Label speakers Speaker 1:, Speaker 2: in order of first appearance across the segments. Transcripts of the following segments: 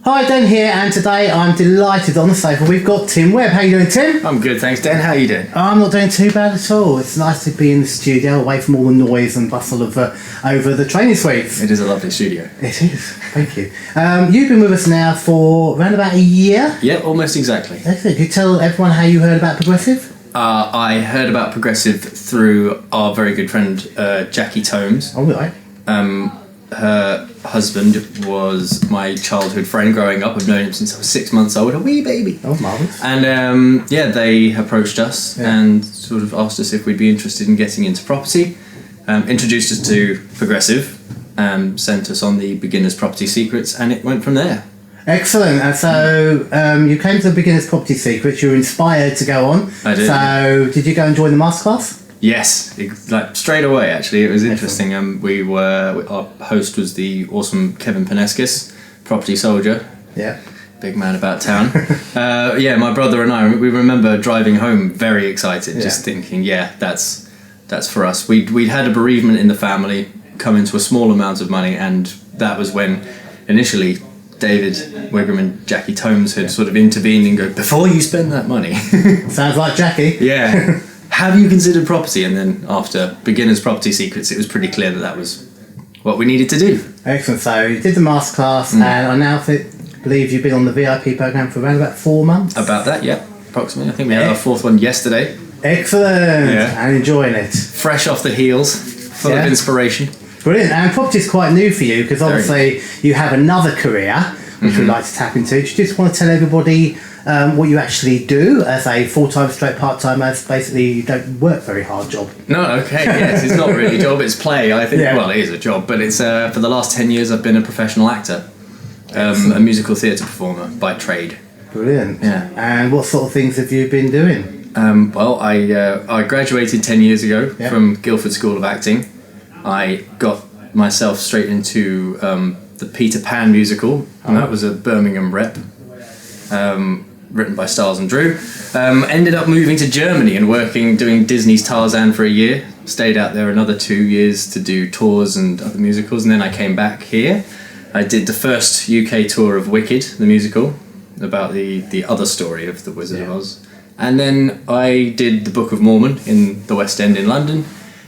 Speaker 1: Hi, Dan here, and today I'm delighted on the sofa we've got Tim Webb. How you doing, Tim?
Speaker 2: I'm good, thanks, Dan. How are you doing?
Speaker 1: I'm not doing too bad at all. It's nice to be in the studio, away from all the noise and bustle of over the training suites.
Speaker 2: It is a lovely studio.
Speaker 1: It is, thank you. You've been with us now for around about a year?
Speaker 2: Yeah, almost exactly.
Speaker 1: Excellent. Can you tell everyone how you heard about Progressive?
Speaker 2: I heard about Progressive through our very good friend, Jackie Tomes.
Speaker 1: Oh, right.
Speaker 2: Her husband was my childhood friend growing up. I've known him since I was 6 months old, a wee baby.
Speaker 1: Oh, marvellous.
Speaker 2: And they approached us and sort of asked us if we'd be interested in getting into property, introduced us to Progressive, sent us on the Beginner's Property Secrets, and it went from there.
Speaker 1: Excellent. And so you came to the Beginner's Property Secrets, you were inspired to go on.
Speaker 2: I did.
Speaker 1: So did you go and join the masterclass?
Speaker 2: Yes, like straight away. Actually, it was interesting. Our host was the awesome Kevin Paneskis, property soldier.
Speaker 1: Yeah,
Speaker 2: big man about town. My brother and I, we remember driving home very excited, just thinking, that's for us. We'd had a bereavement in the family, come into a small amount of money, and that was when initially David Wigram and Jackie Tomes had sort of intervened and go, before you spend that money.
Speaker 1: Sounds like Jackie.
Speaker 2: Yeah. Have you considered property? And then after Beginner's Property Secrets, it was pretty clear that was what we needed to do.
Speaker 1: Excellent. So you did the masterclass, and I now believe you've been on the VIP program for around about 4 months.
Speaker 2: About that, yeah, approximately. I think we had our fourth one yesterday.
Speaker 1: Excellent. Yeah. And enjoying it.
Speaker 2: Fresh off the heels, full of inspiration.
Speaker 1: Brilliant. And property is quite new for you because obviously you have another career which we'd like to tap into. Do you just want to tell everybody what you actually do as a full-time straight part-time, as basically you don't work very hard job?
Speaker 2: No, okay, yes, it's not really a job, it's play, I think. Well, it is a job, but it's for the last 10 years I've been a professional actor, a musical theatre performer by trade.
Speaker 1: Brilliant.
Speaker 2: Yeah.
Speaker 1: And what sort of things have you been doing?
Speaker 2: I graduated 10 years ago from Guildford School of Acting. I got myself straight into the Peter Pan musical, and that was a Birmingham rep. Written by Stiles and Drew. Ended up moving to Germany and doing Disney's Tarzan for a year. Stayed out there another 2 years to do tours and other musicals, and then I came back here. I did the first UK tour of Wicked, the musical, about the other story of the Wizard of Oz. And then I did the Book of Mormon in the West End in London,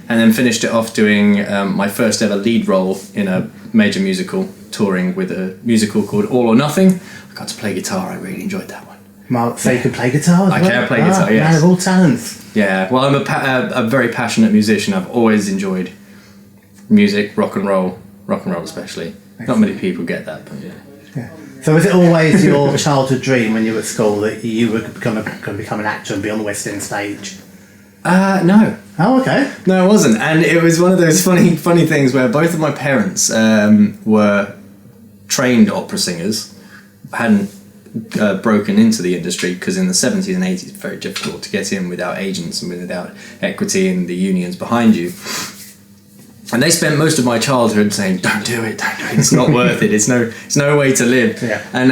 Speaker 2: and then finished it off doing my first ever lead role in a major musical, touring with a musical called All or Nothing. I got to play guitar, I really enjoyed that one.
Speaker 1: So you can play guitar as well?
Speaker 2: I can play guitar, yes.
Speaker 1: Man of all talents.
Speaker 2: Yeah, well, I'm a very passionate musician. I've always enjoyed music, rock and roll especially. Excellent. Not many people get that, but yeah.
Speaker 1: So was it always your childhood dream when you were at school that you were going to become an actor and be on the West End stage?
Speaker 2: No.
Speaker 1: Oh, okay.
Speaker 2: No, it wasn't. And it was one of those funny things where both of my parents were trained opera singers, hadn't broken into the industry, because in the 70s and 80s it's very difficult to get in without agents and without equity and the unions behind you. And they spent most of my childhood saying, don't do it, it's not worth it, it's no way to live.
Speaker 1: Yeah.
Speaker 2: And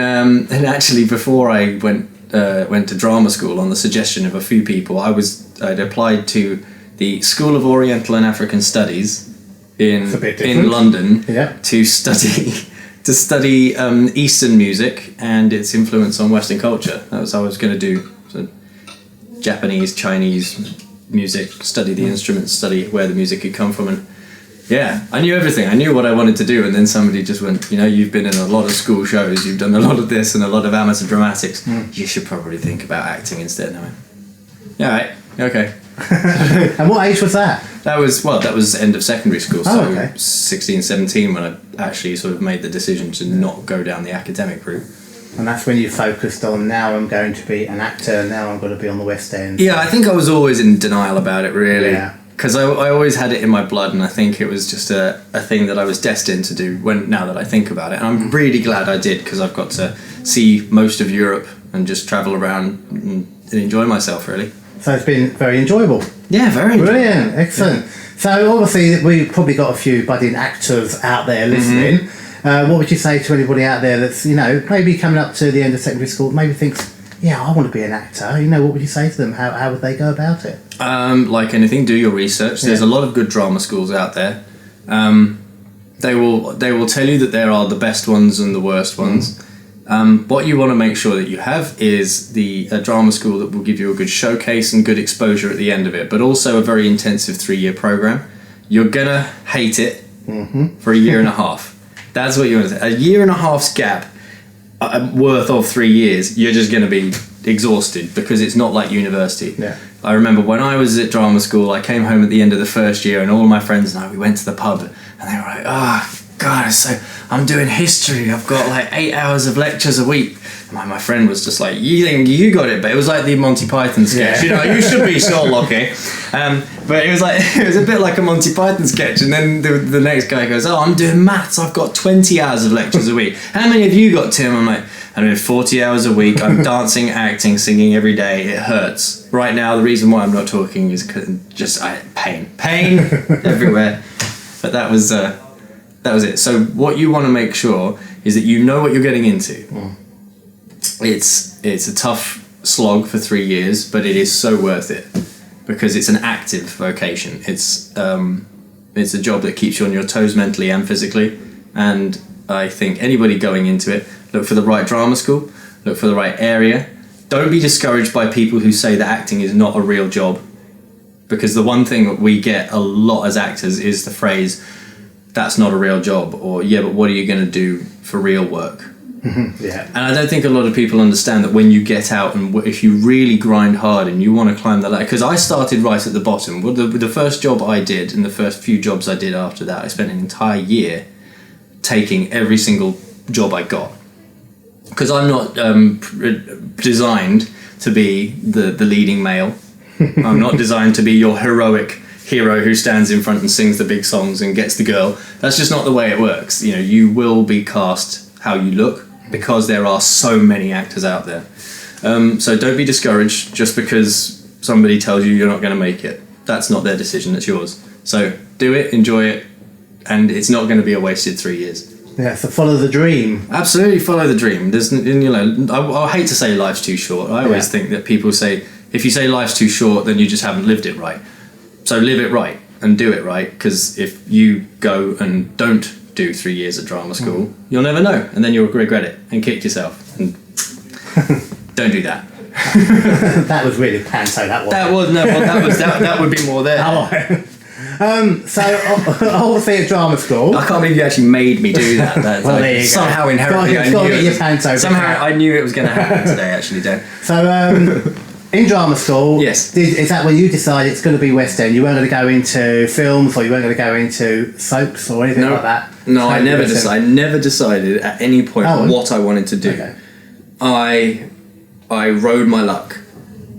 Speaker 2: actually before I went to drama school, on the suggestion of a few people, I'd applied to the School of Oriental and African Studies in London to study Eastern music and its influence on Western culture. That was I was going to do. So Japanese, Chinese music, study the instruments, study where the music had come from, and I knew everything. I knew what I wanted to do, and then somebody just went, you've been in a lot of school shows, you've done a lot of this and a lot of amateur dramatics. You should probably think about acting instead. And I went, yeah, right, okay.
Speaker 1: And what age was that?
Speaker 2: That was end of secondary school, so 16, 17 when I actually sort of made the decision to not go down the academic route.
Speaker 1: And that's when you focused on, now I'm going to be an actor, now I'm going to be on the West End.
Speaker 2: Yeah, I think I was always in denial about it, really. Yeah. Because I always had it in my blood, and I think it was just a thing that I was destined to do now that I think about it. And I'm really glad I did, because I've got to see most of Europe and just travel around and enjoy myself, really.
Speaker 1: So it's been very enjoyable.
Speaker 2: Yeah, very
Speaker 1: brilliant, excellent. Yeah. So obviously we've probably got a few budding actors out there listening. What would you say to anybody out there that's maybe coming up to the end of secondary school, maybe thinks, I want to be an actor? What would you say to them? How would they go about it?
Speaker 2: Like anything, do your research. There's a lot of good drama schools out there. They will tell you that there are the best ones and the worst ones. What you want to make sure that you have is a drama school that will give you a good showcase and good exposure at the end of it, but also a very intensive 3-year program. You're gonna hate it for a year and a half. That's what you want to say. A year and a half's gap worth of 3 years, you're just gonna be exhausted because it's not like university.
Speaker 1: Yeah.
Speaker 2: I remember when I was at drama school, I came home at the end of the first year and all my friends and I, we went to the pub and they were like, oh God, so I'm doing history. I've got like 8 hours of lectures a week. And my friend was just like, you think you got it, but it was like the Monty Python sketch. You know, you should be Sherlock, but it was like, it was a bit like a Monty Python sketch. And then the next guy goes, oh, I'm doing maths. I've got 20 hours of lectures a week. How many have you got, Tim? I'm like, I'm doing 40 hours a week. I'm dancing, acting, singing every day. It hurts. Right now, the reason why I'm not talking is just pain everywhere. But that was it. So what you want to make sure is that you know what you're getting into. It's a tough slog for 3 years, but it is so worth it because it's an active vocation. It's a job that keeps you on your toes mentally and physically. And I think anybody going into it, look for the right drama school, look for the right area. Don't be discouraged by people who say that acting is not a real job, because the one thing that we get a lot as actors is the phrase, that's not a real job, or yeah, but what are you going to do for real work?
Speaker 1: Yeah.
Speaker 2: And I don't think a lot of people understand that when you get out and if you really grind hard and you want to climb the ladder, because I started right at the bottom. Well, the first job I did and the first few jobs I did after that, I spent an entire year taking every single job I got, because I'm not designed to be the leading male. I'm not designed to be your heroic hero who stands in front and sings the big songs and gets the girl. That's just not the way it works. You know, you will be cast how you look because there are so many actors out there. So don't be discouraged just because somebody tells you you're not going to make it. That's not their decision, it's yours. So do it, enjoy it, and it's not going to be a wasted 3 years.
Speaker 1: Yeah, so follow the dream.
Speaker 2: Absolutely, follow the dream. There's, you know, I hate to say life's too short. I always think that people say, if you say life's too short, then you just haven't lived it right. So live it right and do it right, because if you go and don't do 3 years at drama school, you'll never know, and then you'll regret it and kick yourself. And don't do that.
Speaker 1: That was really panto.
Speaker 2: That would be more there.
Speaker 1: So obviously at drama school,
Speaker 2: I can't believe you actually made me do that.
Speaker 1: Well, there you go.
Speaker 2: Somehow inherently I knew somehow I knew it was going to happen today. Actually, Dan.
Speaker 1: So in drama school,
Speaker 2: yes,
Speaker 1: is that when you decided it's going to be West End? You weren't going to go into films, or you weren't going to go into soaps or anything like that?
Speaker 2: No, I never decided at any point what I wanted to do.
Speaker 1: Okay.
Speaker 2: I rode my luck.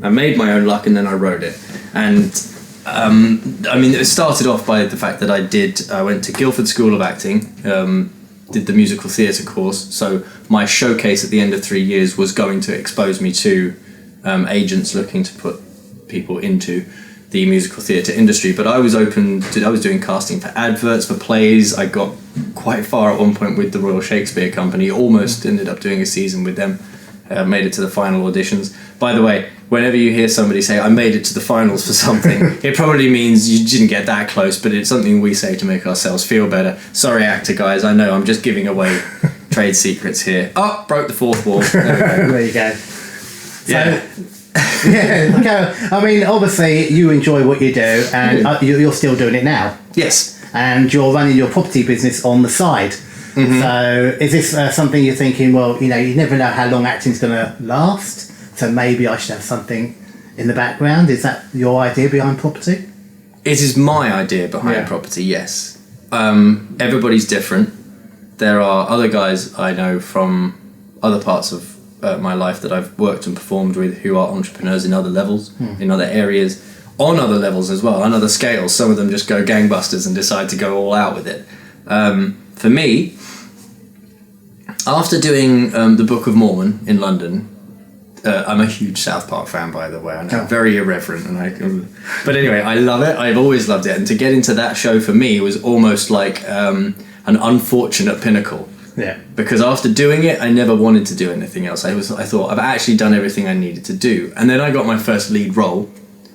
Speaker 2: I made my own luck and then I rode it. And I mean, it started off by the fact that I went to Guildford School of Acting, did the musical theatre course. So my showcase at the end of 3 years was going to expose me to agents looking to put people into the musical theatre industry. But I was doing casting for adverts, for plays. I got quite far at one point with the Royal Shakespeare Company, almost ended up doing a season with them. Made it to the final auditions. By the way, whenever you hear somebody say, I made it to the finals for something, it probably means you didn't get that close, but it's something we say to make ourselves feel better. Sorry, actor guys, I know I'm just giving away trade secrets here. Oh, broke the fourth wall.
Speaker 1: There you go.
Speaker 2: Yeah.
Speaker 1: Yeah, okay. I mean, obviously you enjoy what you do, and you're still doing it now.
Speaker 2: Yes.
Speaker 1: And you're running your property business on the side. Mm-hmm. So is this something you're thinking, well, you know, you never know how long acting's going to last, so maybe I should have something in the background? Is that your idea behind property?
Speaker 2: It is my idea behind property, yes. Everybody's different. There are other guys I know from other parts of my life that I've worked and performed with who are entrepreneurs in other levels, in other areas, on other levels as well, on other scales. Some of them just go gangbusters and decide to go all out with it. For me, after doing the Book of Mormon in London, I'm a huge South Park fan, by the way. I know, very irreverent, but anyway, I love it. I've always loved it, and to get into that show for me was almost like an unfortunate pinnacle.
Speaker 1: Yeah.
Speaker 2: Because after doing it, I never wanted to do anything else. I thought I've actually done everything I needed to do, and then I got my first lead role,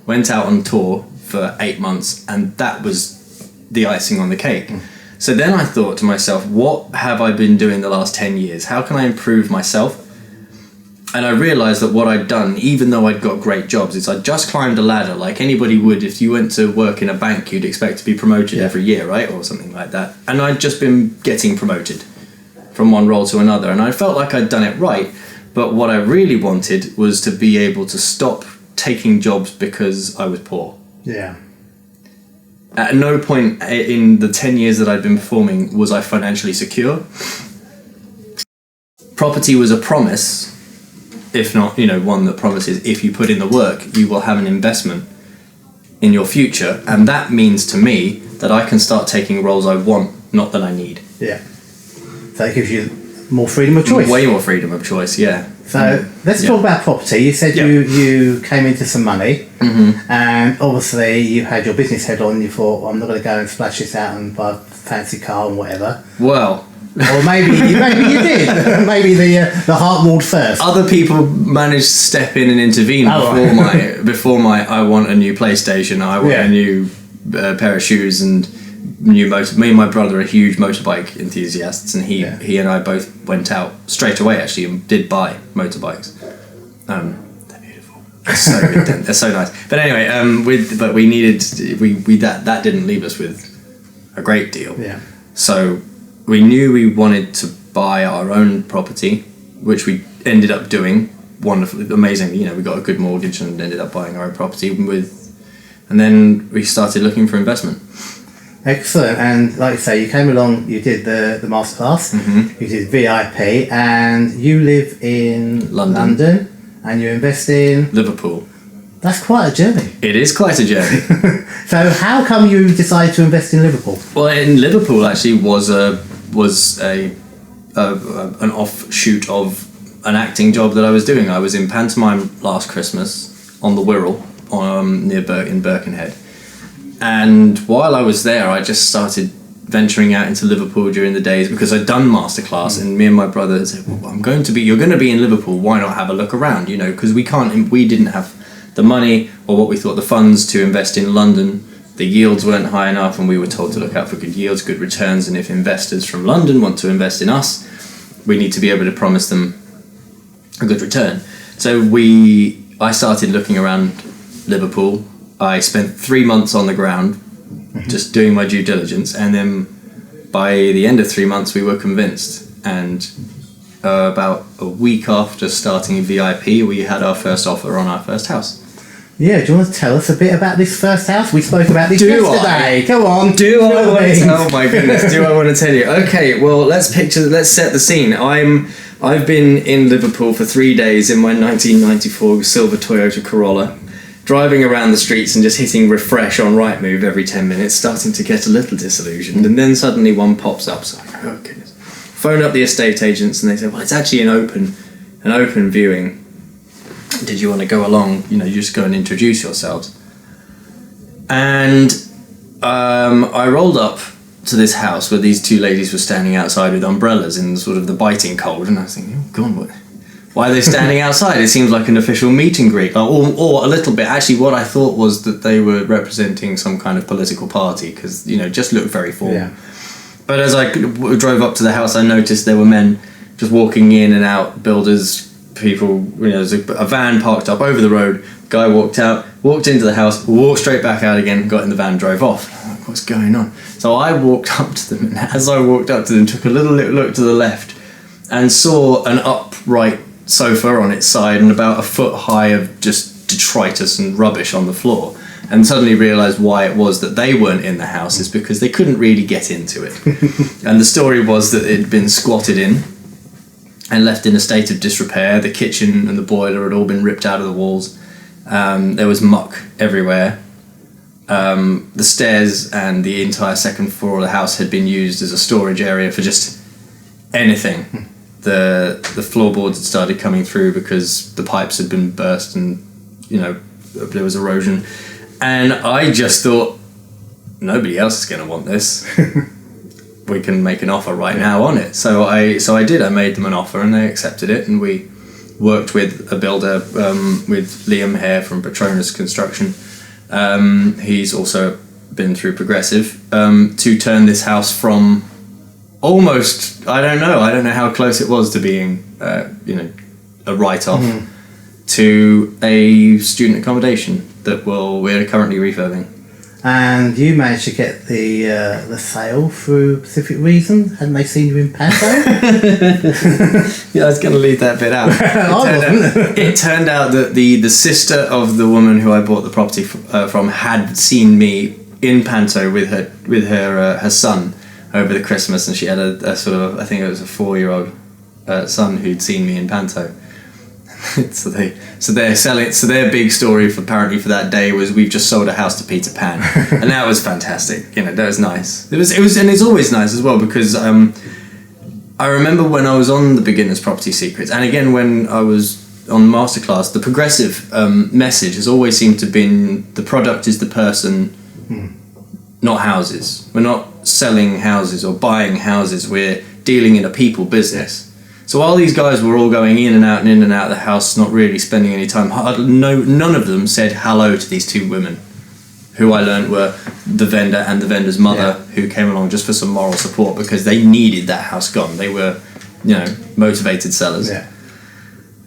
Speaker 2: went out on tour for 8 months, and that was the icing on the cake. So then I thought to myself, what have I been doing the last 10 years? How can I improve myself? And I realised that what I'd done, even though I'd got great jobs, is I'd just climbed a ladder like anybody would. If you went to work in a bank, you'd expect to be promoted every year, right? Or something like that. And I'd just been getting promoted from one role to another. And I felt like I'd done it right. But what I really wanted was to be able to stop taking jobs because I was poor.
Speaker 1: Yeah.
Speaker 2: At no point in the 10 years that I'd been performing was I financially secure. Property was a promise, if not, one that promises if you put in the work, you will have an investment in your future. And that means to me that I can start taking roles I want, not that I need.
Speaker 1: Yeah. So it gives you more freedom of choice.
Speaker 2: Way more freedom of choice, yeah.
Speaker 1: So let's talk about property. You said you came into some money, and obviously you had your business head on. You thought, I'm not going to go and splash this out and buy a fancy car and whatever.
Speaker 2: Well,
Speaker 1: or maybe you did. Maybe the heart ruled first.
Speaker 2: Other people managed to step in and intervene before my. I want a new PlayStation. I want a new pair of shoes and new motor. Me and my brother are huge motorbike enthusiasts, and he and I both went out straight away actually and did buy motorbikes. They're beautiful. They're so good. They're so nice. But anyway, we needed that didn't leave us with a great deal.
Speaker 1: Yeah.
Speaker 2: So we knew we wanted to buy our own property, which we ended up doing wonderfully, amazingly. We got a good mortgage and ended up buying our own property and then we started looking for investment.
Speaker 1: Excellent. And like you say, you came along, you did the masterclass, you did VIP, and you live in London and you invest in
Speaker 2: Liverpool.
Speaker 1: That's quite a journey.
Speaker 2: It is quite a journey.
Speaker 1: So how come you decided to invest in Liverpool?
Speaker 2: Well, in Liverpool actually was an offshoot of an acting job that I was doing. I was in pantomime last Christmas on the Wirral in Birkenhead. And while I was there, I just started venturing out into Liverpool during the days because I'd done masterclass, and me and my brother said, well, you're going to be in Liverpool, why not have a look around, because we didn't have the money or what we thought the funds to invest in London. The yields weren't high enough, and we were told to look out for good yields, good returns, and if investors from London want to invest in us, we need to be able to promise them a good return. So I started looking around Liverpool. I spent 3 months on the ground just doing my due diligence, and then by the end of 3 months we were convinced, and about a week after starting VIP we had our first offer on our first house. Yeah,
Speaker 1: do you want to tell us a bit about this first house? We spoke about this yesterday. Come on.
Speaker 2: Oh my goodness, do I want to tell you? Okay, well let's set the scene. I've been in Liverpool for 3 days in my 1994 silver Toyota Corolla, driving around the streets and just hitting refresh on Rightmove every 10 minutes, starting to get a little disillusioned, and then suddenly one pops up, so I go, oh goodness. Phone up the estate agents and they say, well, it's actually an open viewing. Did you want to go along? You just go and introduce yourselves. And I rolled up to this house where these two ladies were standing outside with umbrellas in sort of the biting cold, and I was thinking, oh God, why are they standing outside? It seems like an official meet and greet, or a little bit. Actually, what I thought was that they were representing some kind of political party, because just looked very formal. Yeah. But as I drove up to the house, I noticed there were men just walking in and out, builders, people. There's a van parked up over the road. Guy walked out, walked into the house, walked straight back out again, got in the van, drove off. I'm like, what's going on? So I walked up to them, and as I walked up to them, took a little look to the left, and saw an upright sofa on its side and about a foot high of just detritus and rubbish on the floor, and suddenly realised why it was that they weren't in the house is because they couldn't really get into it. And the story was that it had been squatted in and left in a state of disrepair. The kitchen and the boiler had all been ripped out of the walls. There was muck everywhere. The stairs and the entire second floor of the house had been used as a storage area for just anything. The floorboards had started coming through because the pipes had been burst, and there was erosion. And I just thought, nobody else is going to want this. We can make an offer right now on it. So I did. I made them an offer, and they accepted it. And we worked with a builder, with Liam Hare from Petronas Construction. He's also been through progressive, to turn this house from almost, I don't know how close it was to being, a write-off, to a student accommodation that we're currently refurbing.
Speaker 1: And you managed to get the sale through a specific reason? Hadn't they seen you in Panto?
Speaker 2: Yeah, I was going to leave that bit out. It turned out that the sister of the woman who I bought the property from had seen me in Panto with her son over the Christmas, and she had a sort of, I think it was a 4-year-old son who'd seen me in Panto. So their big story for that day was, we've just sold a house to Peter Pan, and that was fantastic. That was nice. It was, and it's always nice as well, because I remember when I was on the Beginner's Property Secrets, and again when I was on Masterclass, the progressive message has always seemed to been, the product is the person, not houses. We're not selling houses or buying houses. We're dealing in a people business. So while these guys were all going in and out of the house, not really spending any time, none of them said hello to these two women, who I learned were the vendor and the vendor's mother, who came along just for some moral support, because they needed that house gone. They were, motivated sellers. Yeah.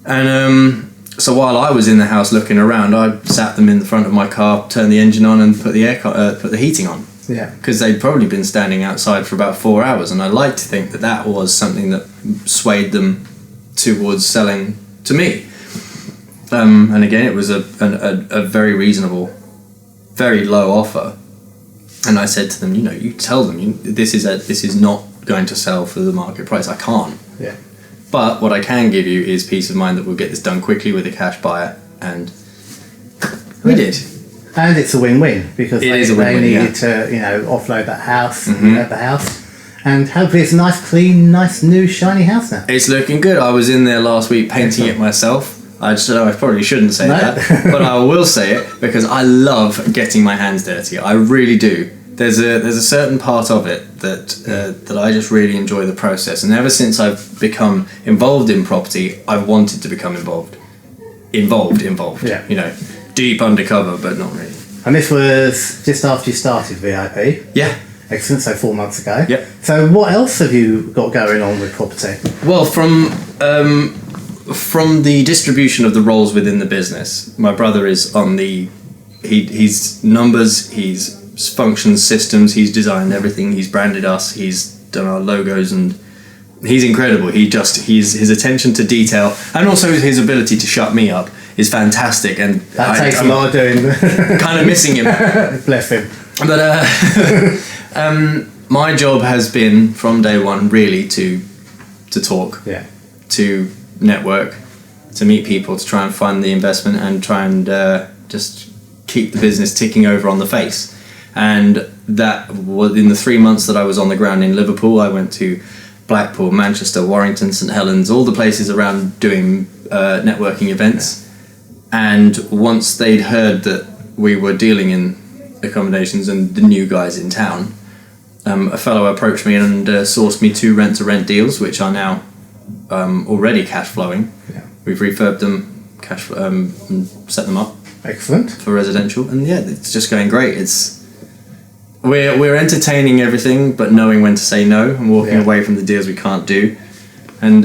Speaker 2: And so while I was in the house looking around, I sat them in the front of my car, turned the engine on, and put the heating on. Yeah. Because they'd probably been standing outside for about 4 hours, and I like to think that was something that swayed them towards selling to me. And again, it was a very reasonable, very low offer, and I said to them, you tell them this is not going to sell for the market price. I can't. Yeah. But what I can give you is peace of mind that we'll get this done quickly with a cash buyer, and we did.
Speaker 1: And it's a win-win, because they needed to, offload that house, at the house, and hopefully it's a nice, clean, nice, new, shiny house now.
Speaker 2: It's looking good. I was in there last week painting it myself. I probably shouldn't say that, but I will say it, because I love getting my hands dirty. I really do. There's a certain part of it that I just really enjoy the process, and ever since I've become involved in property, I've wanted to become involved. Yeah. Deep undercover, but not really.
Speaker 1: And this was just after you started VIP?
Speaker 2: Yeah.
Speaker 1: Excellent, so 4 months ago.
Speaker 2: Yep.
Speaker 1: So what else have you got going on with property?
Speaker 2: Well, from the distribution of the roles within the business, my brother is on he's numbers, he's functions, systems, he's designed everything, he's branded us, he's done our logos, and he's incredible. His attention to detail, and also his ability to shut me up, is fantastic, and
Speaker 1: that takes a lot of doing.
Speaker 2: Kind of missing him.
Speaker 1: Bless him.
Speaker 2: But my job has been from day one really to talk, to network, to meet people, to try and fund the investment, and try and just keep the business ticking over on the face. And that was in the 3 months that I was on the ground in Liverpool. I went to Blackpool, Manchester, Warrington, St Helens, all the places around doing networking events. And once they'd heard that we were dealing in accommodations and the new guys in town, a fellow approached me and sourced me 2 rent-to-rent deals, which are now already cash flowing. Yeah. We've refurbed them, and set them up.
Speaker 1: Excellent.
Speaker 2: For residential, and it's just going great. We're entertaining everything, but knowing when to say no and walking away from the deals we can't do, and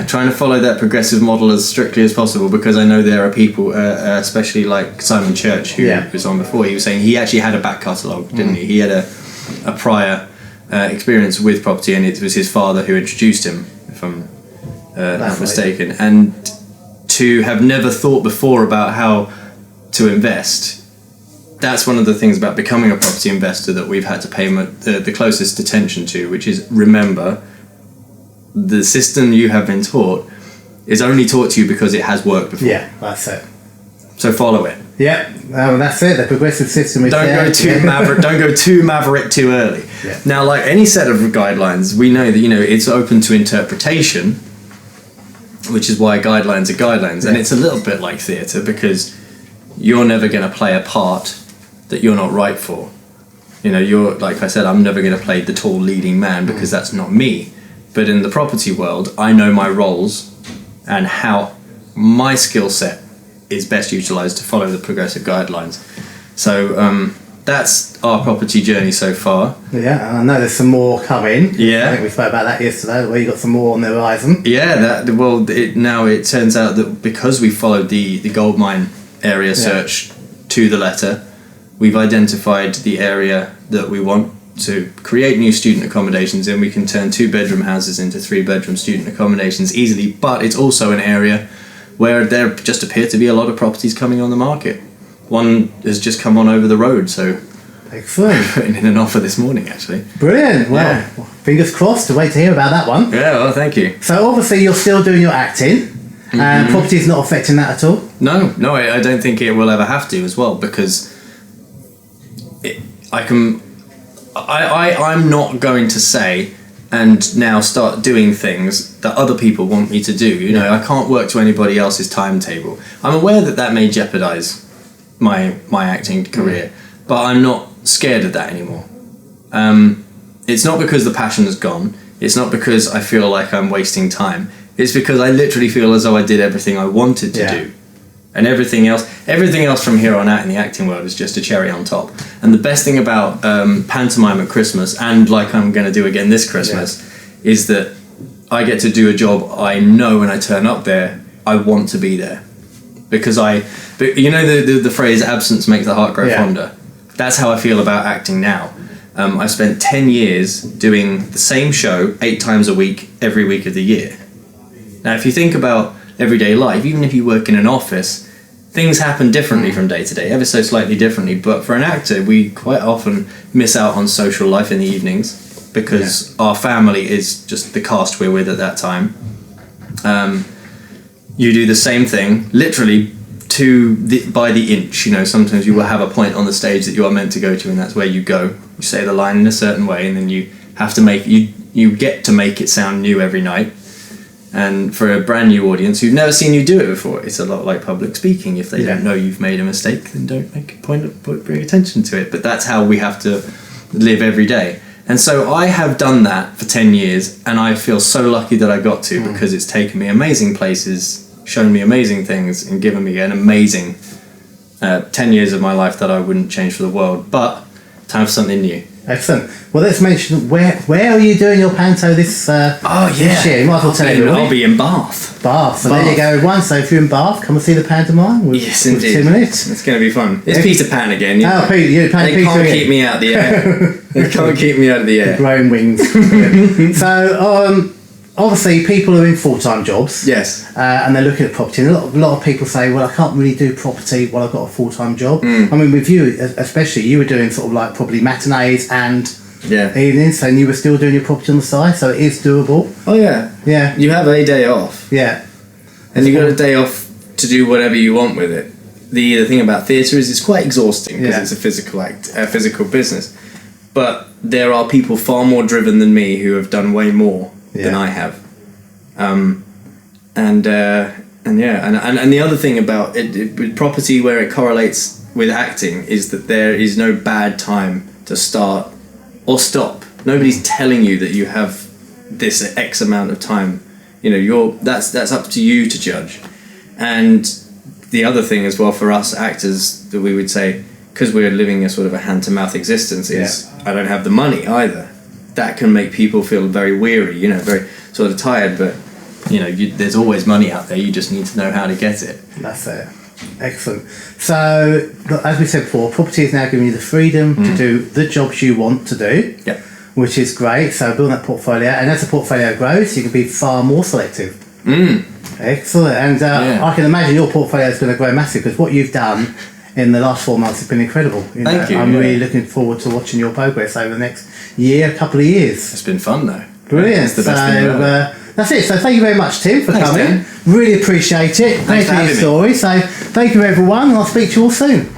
Speaker 2: trying to follow that progressive model as strictly as possible, because I know there are people, especially like Simon Church, who was on before. He was saying he actually had a back catalogue, didn't he? He had a prior experience with property, and it was his father who introduced him, if I'm not mistaken. And to have never thought before about how to invest, that's one of the things about becoming a property investor that we've had to pay the closest attention to, which is, remember, the system you have been taught is only taught to you because it has worked before.
Speaker 1: Yeah, that's it.
Speaker 2: So follow it.
Speaker 1: Yeah, that's it. The progressive system is
Speaker 2: Don't go too maverick too early. Yeah. Now, like any set of guidelines, we know that it's open to interpretation, which is why guidelines are guidelines, and it's a little bit like theatre, because you're never going to play a part that you're not right for. You're, like I said, I'm never going to play the tall leading man, because that's not me. But in the property world, I know my roles and how my skill set is best utilised to follow the progressive guidelines. So that's our property journey so far.
Speaker 1: Yeah, and I know there's some more coming.
Speaker 2: Yeah.
Speaker 1: I think we spoke about that yesterday, where you got some more on the horizon.
Speaker 2: Yeah, now it turns out that because we followed the goldmine area search to the letter, we've identified the area that we want to create new student accommodations in. We can turn 2-bedroom houses into 3-bedroom student accommodations easily, but it's also an area where there just appear to be a lot of properties coming on the market. One has just come on over the road, so
Speaker 1: excellent.
Speaker 2: Putting in an offer this morning, actually.
Speaker 1: Brilliant. Well, fingers crossed to wait to hear about that one.
Speaker 2: Yeah, well, thank you.
Speaker 1: So obviously you're still doing your acting, and property's not affecting that at all?
Speaker 2: No, I don't think it will ever have to as well, because I'm not going to say and now start doing things that other people want me to do. You know, I can't work to anybody else's timetable. I'm aware that may jeopardize my acting career, but I'm not scared of that anymore. It's not because the passion is gone. It's not because I feel like I'm wasting time. It's because I literally feel as though I did everything I wanted to do. And everything else from here on out in the acting world is just a cherry on top. And the best thing about pantomime at Christmas, and like I'm going to do again this Christmas, is that I get to do a job I know when I turn up there, I want to be there. Because you know the phrase, absence makes the heart grow fonder. That's how I feel about acting now. I've spent 10 years doing the same show 8 times a week, every week of the year. Now, if you think about everyday life, even if you work in an office, things happen differently from day to day, ever so slightly differently. But for an actor, we quite often miss out on social life in the evenings because our family is just the cast we're with at that time. You do the same thing, literally by the inch. You know, sometimes you will have a point on the stage that you are meant to go to, and that's where you go. You say the line in a certain way, and then you have to you get to make it sound new every night. And for a brand new audience who've never seen you do it before, it's a lot like public speaking. If they don't know you've made a mistake, then don't make a point of bring attention to it. But that's how we have to live every day. And so I have done that for 10 years, and I feel so lucky that I got to, because it's taken me amazing places, shown me amazing things, and given me an amazing 10 years of my life that I wouldn't change for the world. But time for something new.
Speaker 1: Excellent. Well, let's mention where are you doing your panto this year? You might as well tell everybody.
Speaker 2: I'll be in Bath.
Speaker 1: Bath. So there you go, everyone. So if you're in Bath, come and see the pantomime.
Speaker 2: Yes, indeed.
Speaker 1: 2 minutes.
Speaker 2: It's going to be fun. It's Peter Pan again.
Speaker 1: Peter.
Speaker 2: They can't keep me out of the air. They can't keep me out of the air.
Speaker 1: Growing wings. So, obviously, people are in full-time jobs.
Speaker 2: Yes.
Speaker 1: And they're looking at property. And a lot of people say, well, I can't really do property while I've got a full-time job. I mean, with you, especially, you were doing sort of like probably matinees and evenings, and you were still doing your property on the side, so it is doable.
Speaker 2: Oh, yeah.
Speaker 1: Yeah.
Speaker 2: You have a day off.
Speaker 1: Yeah.
Speaker 2: And you got a day off to do whatever you want with it. The thing about theatre is it's quite exhausting because it's a physical business. But there are people far more driven than me who have done way more than I have, and the other thing about it with property, where it correlates with acting, is that there is no bad time to start or stop. Nobody's telling you that you have this X amount of time. You know, that's up to you to judge. And the other thing as well for us actors that we would say, because we're living a sort of a hand-to-mouth existence, is I don't have the money either. That can make people feel very weary, you know, very sort of tired, but you know, there's always money out there, you just need to know how to get it.
Speaker 1: That's it. Excellent. So, as we said before, property is now giving you the freedom to do the jobs you want to do, which is great. So, building that portfolio, and as the portfolio grows, you can be far more selective. Excellent. And I can imagine your portfolio is going to grow massive, because what you've done in the last 4 months has been incredible.
Speaker 2: Thank you.
Speaker 1: I'm really looking forward to watching your progress over the next year, couple of years.
Speaker 2: It's been fun though.
Speaker 1: Brilliant.
Speaker 2: It's the best thing ever.
Speaker 1: That's it. So thank you very much, Tim, for coming.
Speaker 2: Dan.
Speaker 1: Really appreciate it. Thanks for your story. So thank you, everyone, and I'll speak to you all soon.